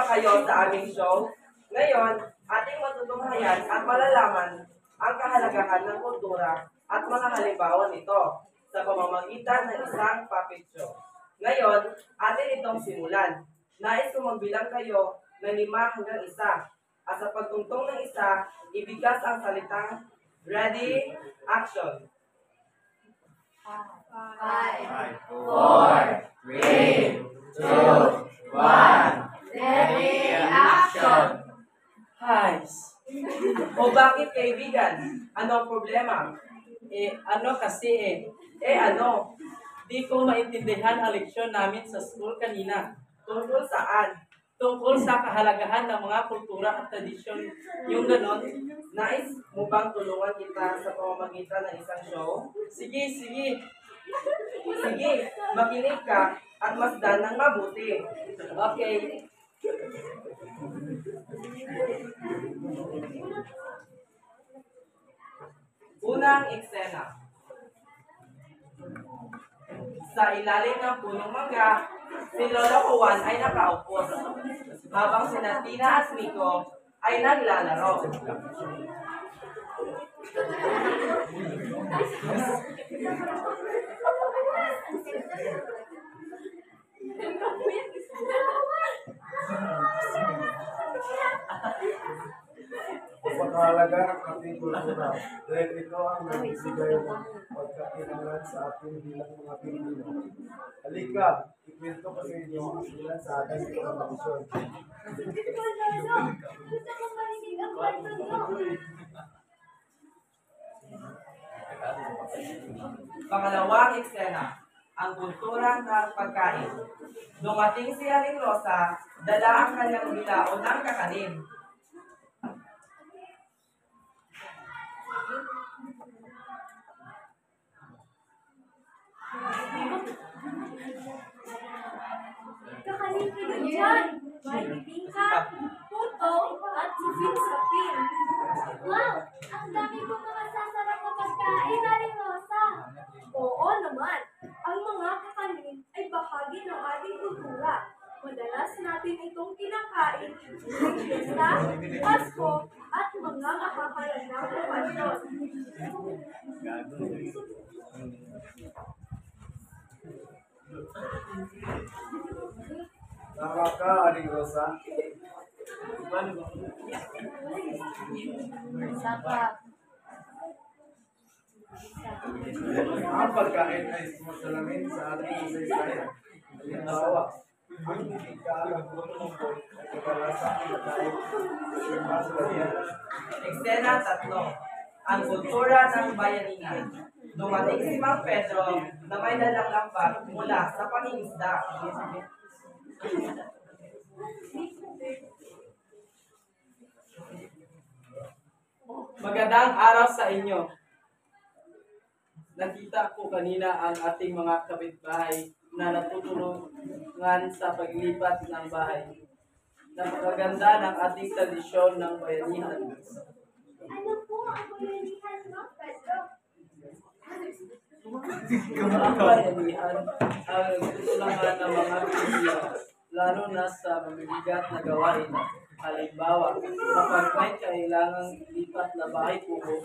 ba kayo sa aming show? Ngayon, ating matutunghayan at malalaman ang kahalagahan ng kultura at mga halimbawa nito sa pamamagitan ng isang puppet show. Ngayon, atin itong simulan. Nais kong magbilang kayo ng 5 hanggang 1. At sa pagtungtong ng isa, ibigas ang salitang ready, action. 5, 4, 3, 2, 1. Ready, action! Hays! O bakit kaibigan? Ano ang problema? Ano kasi ano? Di ko maintindihan ang leksyon namin sa school kanina. Tungkol saan? Tungkol sa kahalagahan ng mga kultura at tradisyon. Yung ganon. Nais mo bang tulungan kita sa pamamagitan ng isang show? Sige. Sige, makinig ka at masdan ng mabuti. Okay. Unang eksena. Sa ilalim ng punong mangga, si Lolo Juan ay nakaupo, habang si Tina at Miko ay naglalaro. Napakahalaga ng ating kultura dahil ito ang nagbibigay ng pagkakilanlan sa ating bilang mga Pilipino. Halika, ikwento ko sa inyo ang ilan sa ating mga tradisyon. Pangalawang eksena, ang kultura ng pagkain. Dumating si Aling Rosa, dala ang kanyang bilao ng kakanin. Kakanin kayo dyan! May bibingka, puto, at sipin-sapin. Wow! Ang dami kong mga sasarap na pagkain, Aling Rosa! Oo naman! Ang mga kakanin ay bahagi ng ating kultura. Madalas natin itong kinakain tuwing piyesta, Pasko, at mga makakalandang okasyon. Tama ka, Aling Rosa. Ang pagkain ay sumasalamin sa ating kasaysayan. Halimbawa, ang bibigka ng butong-butong ay kadalasang kinakain sa masalayan. Eksena 3, ang kultura ng bayanihan. Dumating si Mang Pedro na may dalang lambat mula sa pangingisda. Magandang araw sa inyo. Nakita ko kanina ang ating mga kapitbahay na natutulungan sa paglipat ng bahay. Napakaganda ng ating tradisyon ng bayanihan. Ano po ang bayanihan, Mang Pedro? Ang bayanihan ang tutulungan ng mga Pilipino, lalo na sa mabibigat na gawain. Halimbawa, kapag may kailangang lipat na bahay kubo,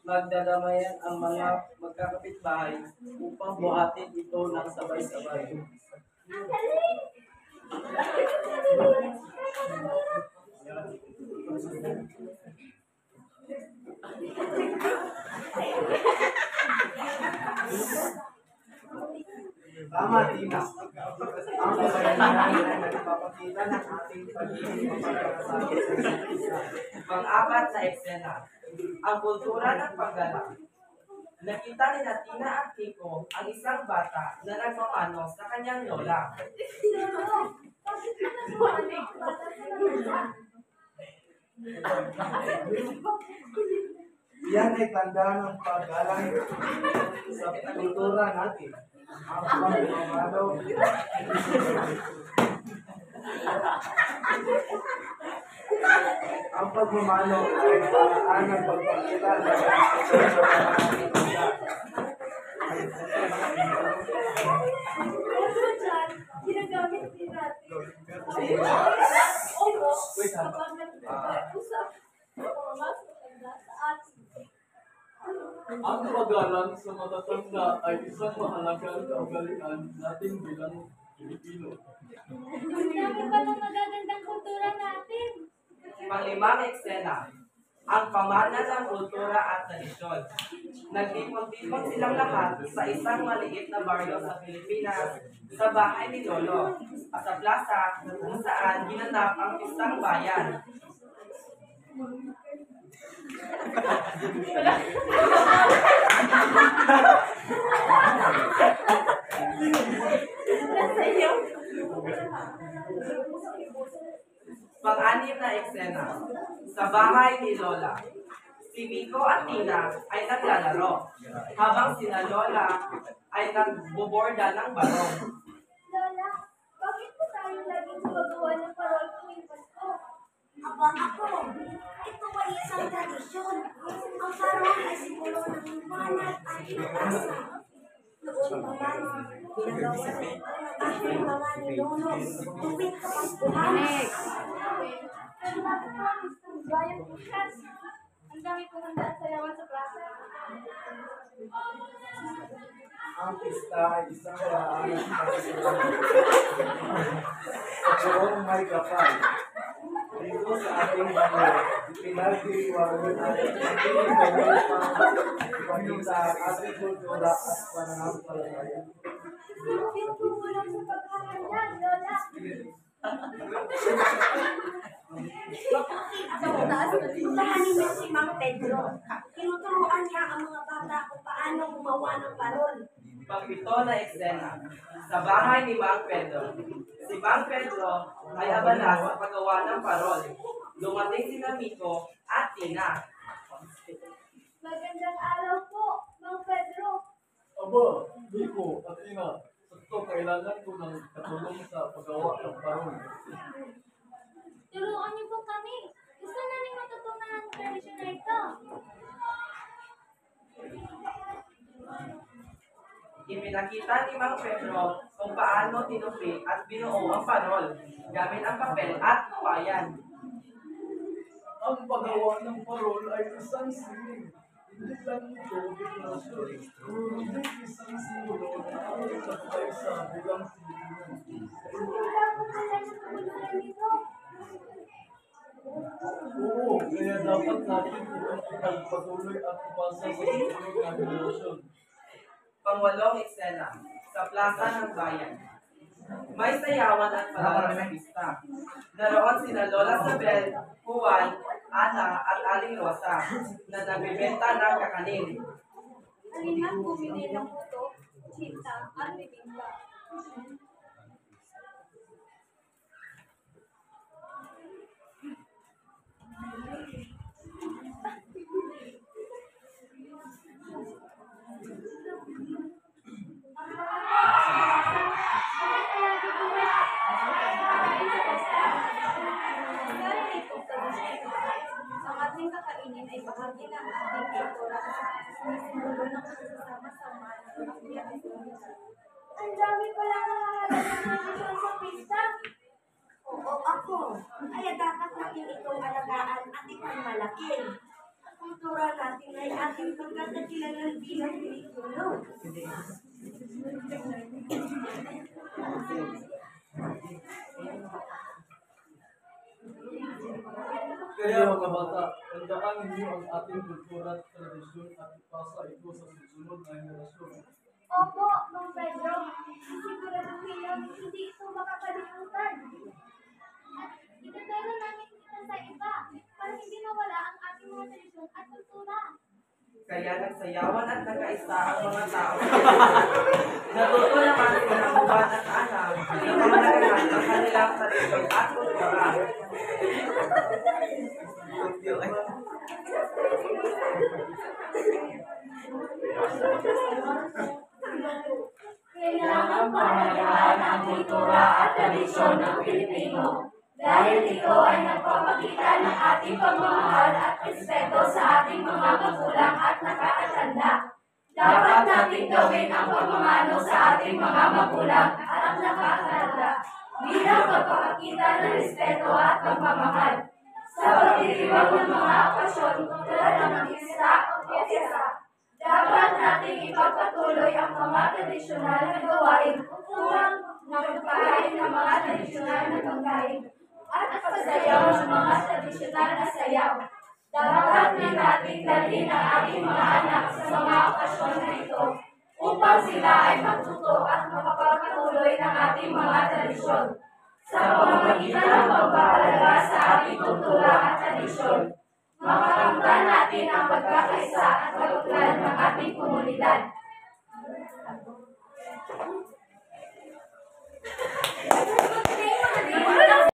magdadamayan ang mga magkakapitbahay upang buhatin ito ng sabay-sabay. Ang galing! Tama, Tina. Ang bayanihan ay nagpapakita ng ating pagiging mapagkakasakit sa isa't isa. Pang-apat na eksena, ang kultura ng paggalang. Nakita ni Tina at Kiko ang isang bata na nagmamano sa kanyang lola. Bakit ka nagpanik? Yan ay tanda ng paggalang sa kultura natin. Ang pagmamano. Ang pagmamano ay paraan ng pagpakilala ng respeto sa mga tanda. Ano dyan? Ginagamit din natin. kapag nag-usap ako mas maganda sa atin. Ang pag-aral sa matatanda ay isang mahalagang kaugalian natin bilang Pilipino. Ang dami pa ng magagandang kultura natin. Panglimang eksena, ang pamana ng kultura at tradisyon. Nagtipon-tipon silang lahat sa isang maliit na baryo sa Pilipinas, sa bahay ni Lolo, at sa plaza kung saan ginanap ang pistang bayan. Nasa iyo. Pang-anim na eksena, sa bahay ni Lola. Si Miko at Tina ay naglalaro, habang sina Lola ay nagbuborda ng barong. Lola, bakit po tayo laging gumagawa ng parol tuwing Pasko? Aba ako, ito ay isang tradisyon. Ang parol ay simbolo ng liwanag at pag-asa. Noon pa man, ginagawa na ito ng aking mga ninuno tuwing Kapaskuhan. Salamat po, Mr. Brian Lucas. Ang dami pong handa at sayawan sa plaza. Ang pista ay isang paraan ng pagkakaroon. Pagkaroon may kapal. Dito sa ating banyo, ipinagdiriwang at ipinagdiriwang ipakita ang ating kultura at pananampalataya. Yung tumulang sa paghahanda, Lola. Tulahanin niya si Mang Pedro. Tinuturuan niya ang mga bata kung paano gumawa ng parol. Pang-pito na eksena, sa bahay ni Mang Pedro. Si Mang Pedro ay abala sa paggawa ng parol. Dumating sina Miko at Tina. Magandang araw po, Mang Pedro. Aba, Biko at Ina, sakto kailangan ko ng katulong sa paggawa ng parol. Turuan niyo po kami. Gusto namin matutunan ang tradisyon na ito. Ipinakita ni Mang Pedro kung paano tinupi at binuo ang parol gamit ang papel at kawayan. Ang paggawa ng parol ay isang sining. Hindi lang ito dekorasyon, kundi isang simbolo ng ating pagkaisa bilang Pilipino. Wala po pala ng kultura nito. Oo, kaya dapat natin itong ipagpatuloy at ipasa sa susunod na henerasyon. Pangwalong eksena, sa plaza ng bayan. May sayawan at palarang na pista. Naroon sina Lola Sabel, Juan, Ana at Aling Rosa na nagbibenta ng kakanin. Halina, bumili ng puto, chita, at bibingka. Ang ating kakainin ay bahagi ng ating kultura at sinisimbolo ng pagsasama-sama ng pamilya at komunidad. Ang dami pala ng mahalagang tradisyon sa pista. Oo, ako. Kaya dapat natin itong alagaan at ipagmalaki. Ang kultura natin ay ating pagkakakilangan bilang Pilipino. Kaya mga bata, tandaan ninyo ang ating kultura at tradisyon at ipasa ito sa susunod na henerasyon. Opo, Mang Pedro. Siguraduhin lang hindi ito makakalimutan. At ituturo namin ito sa iba para hindi mawala ang ating mga tradisyon at kultura. Kaya nagsayawan at nagkaisa ang mga tao. Natuto naman sila Juan at Ana na pangalagaan ang kanilang tradisyon at kultura. Kailangan pangalagaan ang kultura at tradisyon ng Pilipino dahil ito ay nagpapakita ng ating pagmamahal at respeto sa ating mga magulang at nakakatanda. Dapat natin gawin ang pagmamano sa ating mga magulang at nakakatanda bilang pagpapakita ng respeto at pagmamahal. Sa pagdiriwang ng mga okasyon tulad ng mag-isa o piyesta, dapat nating ipagpatuloy ang mga tradisyonal na gawain upang magpapain ng mga tradisyonal na pagkain at pagsayaw ng mga tradisyonal na sayaw. Dapat din natin dalhin ang ating mga anak sa mga okasyon na ito upang sila ay matuto at makapagpatuloy ng ating mga tradisyon. Sa pamamagitan ng pagpapalaga sa ating kultura at tradisyon, makakamtan natin ang pagkakaisa at pag-unlad ng ating komunidad.